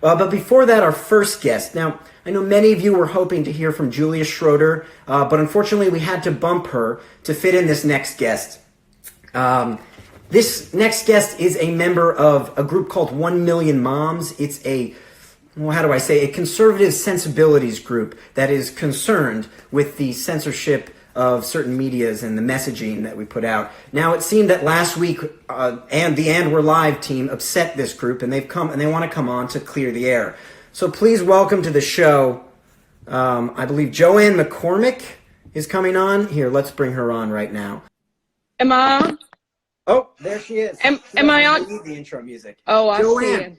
But before that, our first guest. Now, I know many of you were hoping to hear from Julia Schroeder, but unfortunately we had to bump her to fit in this next guest. This next guest is a member of a group called 1 Million Moms. It's a, well, how do I say, a conservative sensibilities group that is concerned with the censorship of certain medias and the messaging that we put out. Now, it seemed that last week, and We're Live team upset this group, and they've come and they want to come on to clear the air. So please welcome to the show, I believe Joann McCormick is coming on. Here, let's bring her on right now. Am I on? Oh, there she is. Am I on? Need the intro music. Oh, I Joann. see him.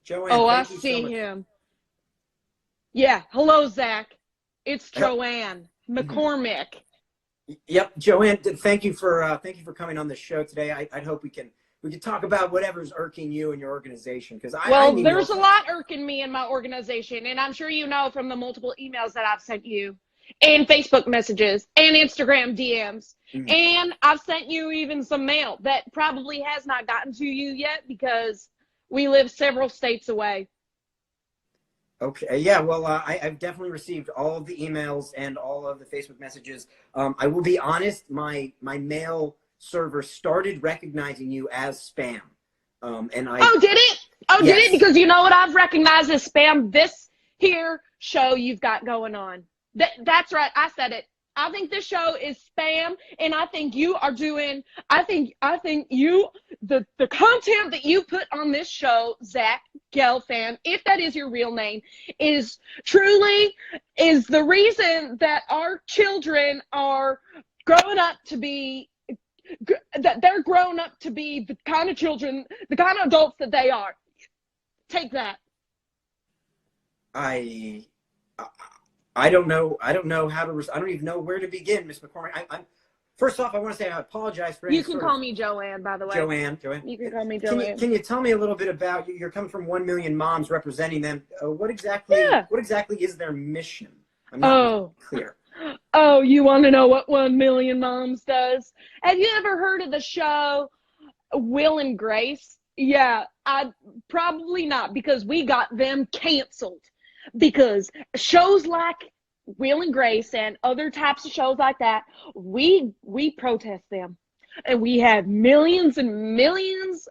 Joann, oh, I thank you see so much. him. Yeah. Hello, Zach. It's Joann McCormick. Yep, Joann. Thank you for coming on the show today. I hope we can talk about whatever's irking you and your organization, because There's a lot irking me in my organization, and I'm sure you know from the multiple emails that I've sent you, and Facebook messages, and Instagram DMs, and I've sent you even some mail that probably has not gotten to you yet because we live several states away. Okay, yeah, well, I've definitely received all of the emails and all of the Facebook messages. I will be honest, my mail server started recognizing you as spam. And I. Oh, did it? Oh, yes. Did it? Because you know what I've recognized as spam? This here show you've got going on. That's right. I said it. I think this show is spam, and I think you are doing, I think you, the content that you put on this show, Zach Gelfand, if that is your real name, is truly the reason that our children are growing up to be, that they're grown up to be the kind of children, the kind of adults that they are. Take that. I don't know how to. I don't even know where to begin, Miss McCormick. First off, I want to say I apologize for. You can call me Joann, by the way. Joann. You can call me Joann. Can you tell me a little bit about you? You're coming from 1 Million Moms, representing them. What exactly is their mission? I'm not clear. Oh, you want to know what 1 Million Moms does? Have you ever heard of the show Will and Grace? Yeah, I probably not, because we got them canceled. Because shows like Will and Grace and other types of shows like that, we protest them, and we have millions and millions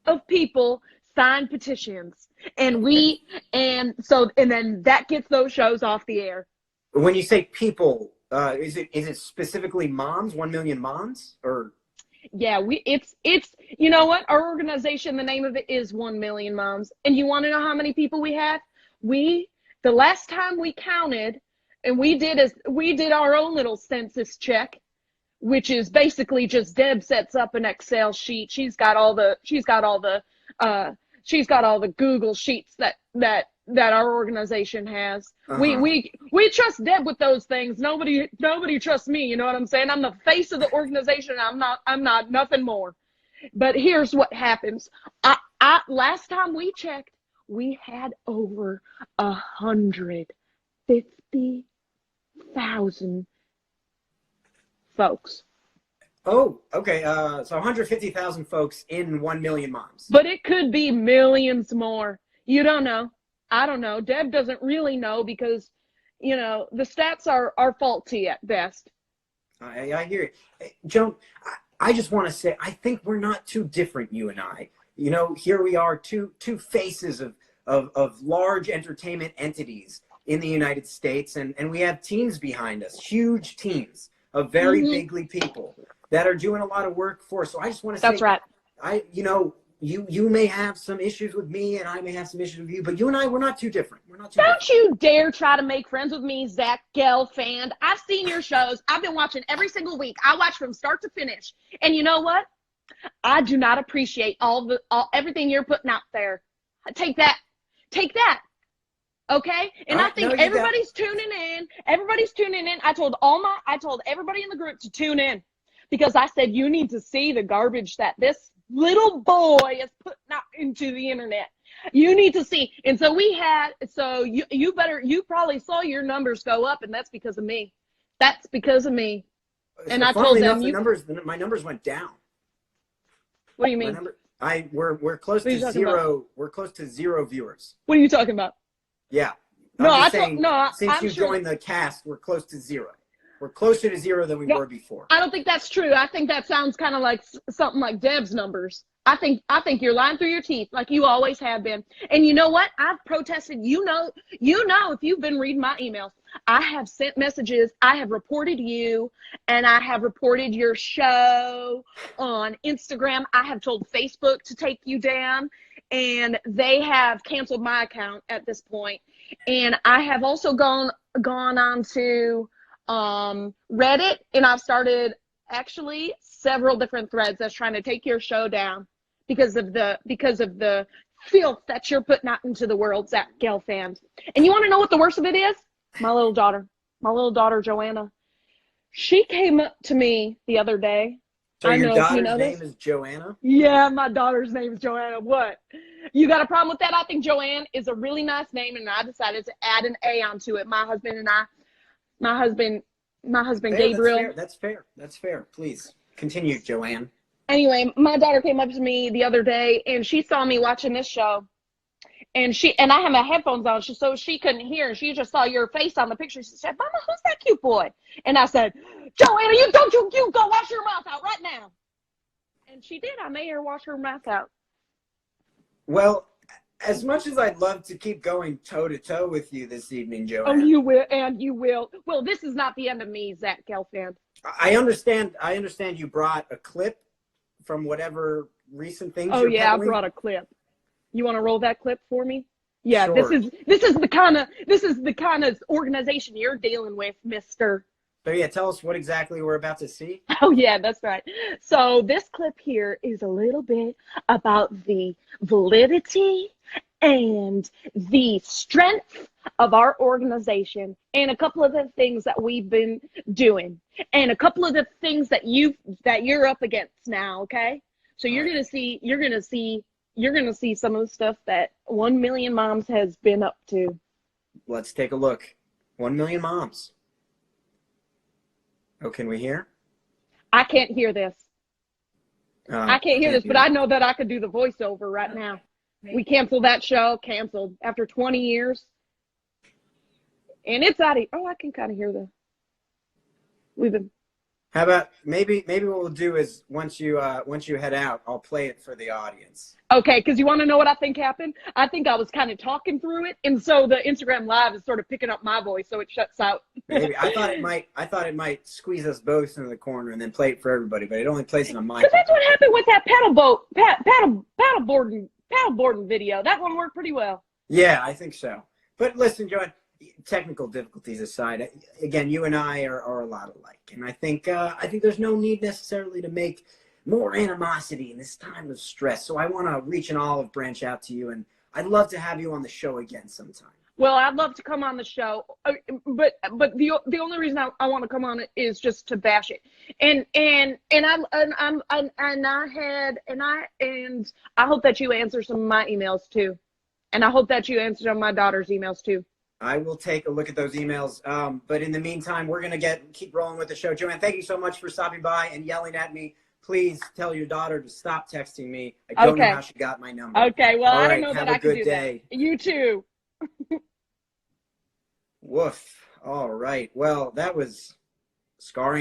of people sign petitions, and then that gets those shows off the air. When you say people, is it specifically moms? 1 Million Moms, or? Yeah, it's you know what, our organization, the name of it is 1 Million Moms, and you want to know how many people we have? The last time we counted, and we did our own little census check, which is basically just Deb sets up an Excel sheet. She's got all the Google sheets that our organization has. We trust Deb with those things. Nobody trusts me. You know what I'm saying? I'm the face of the organization. I'm not nothing more. But here's what happens. Last time we checked, we had over 150,000 folks. Oh, okay. So 150,000 folks in 1 Million Moms. But it could be millions more. You don't know. I don't know. Deb doesn't really know, because, you know, the stats are faulty at best. I hear you. Joan, I just want to say, I think we're not too different, you and I. You know, here we are, two faces of large entertainment entities in the United States, and we have teams behind us, huge teams of very bigly people that are doing a lot of work for us. So I just want to say, that's right. You may have some issues with me, and I may have some issues with you, but you and I, we're not too different. We're not too Don't different. you dare try to make friends with me, Zach Gelfand. I've seen your shows. I've been watching every single week. I watch from start to finish. And you know what? I do not appreciate everything you're putting out there. Take that. Okay? And I think everybody's tuning in. Everybody's tuning in. I told everybody in the group to tune in, because I said, you need to see the garbage that this little boy is putting out into the internet. You need to see. And so you probably saw your numbers go up, and that's because of me. That's because of me. And I told them my numbers went down. What do you mean? We're close What are to you talking zero. about? We're close to 0 viewers. What are you talking about? Yeah. No, I'm just saying, since I'm you sure. joined the cast, we're close to 0. We're closer to 0 than we No, were before. I don't think that's true. I think that sounds kind of like something like Deb's numbers. I think you're lying through your teeth like you always have been. And you know what? I've protested. You know if you've been reading my emails, I have sent messages. I have reported you, and I have reported your show on Instagram. I have told Facebook to take you down, and they have canceled my account at this point. And I have also gone on to Reddit, and I've started actually several different threads that's trying to take your show down because of the filth that you're putting out into the world, Zach Gelfand. And you want to know what the worst of it is? My little daughter Joanna, she came up to me the other day. So your daughter's name is Joanna? Yeah, my daughter's name is Joanna. What? You got a problem with that? I think Joanne is a really nice name, and I decided to add an A onto it. My husband Gabriel. That's fair. Please continue, Joanne. Anyway, my daughter came up to me the other day, and she saw me watching this show, and I had my headphones on, so she couldn't hear. She just saw your face on the picture. She said, "Mama, who's that cute boy?" And I said, "Joanna, you go wash your mouth out right now." And she did. I made her wash her mouth out. Well, as much as I'd love to keep going toe-to-toe with you this evening, Joanne. Oh, you will, and you will. Well, this is not the end of me, Zach Gelfand. I understand you brought a clip from whatever recent things you're yeah, peddling. I brought a clip. You want to roll that clip for me? Yeah, sure. this is the kind of organization you're dealing with, mister. So yeah, tell us what exactly we're about to see. Oh yeah, that's right. So this clip here is a little bit about the validity and the strength of our organization, and a couple of the things that we've been doing, and a couple of the things that you're up against now. Okay, so you're gonna see some of the stuff that 1 Million Moms has been up to. Let's take a look. 1 Million Moms. Oh, can we hear? I can't hear this. I can't hear this, but I know that I could do the voiceover right now. We canceled that show, after 20 years. And it's out of, I can kind of hear How about maybe what we'll do is once you head out, I'll play it for the audience. Okay, because you want to know what I think happened? I think I was kind of talking through it, and so the Instagram Live is sort of picking up my voice, so it shuts out. Maybe I thought it might squeeze us both into the corner and then play it for everybody, but it only plays it on my. Because that's what happened with that paddleboarding video. That one worked pretty well. Yeah, I think so. But listen, Joanne, technical difficulties aside, again, you and I are a lot alike, and I think there's no need necessarily to make more animosity in this time of stress. So I want to reach an olive branch out to you, and I'd love to have you on the show again sometime. Well, I'd love to come on the show, but the only reason I want to come on it is just to bash it, and I hope that you answer some of my emails too, and I hope that you answer some of my daughter's emails too. I will take a look at those emails, but in the meantime, we're gonna keep rolling with the show. Joanne, thank you so much for stopping by and yelling at me. Please tell your daughter to stop texting me. I don't know how she got my number. Okay, well, all I right, don't know have that a I can good do day. That. You too. Woof. All right. Well, that was scarring.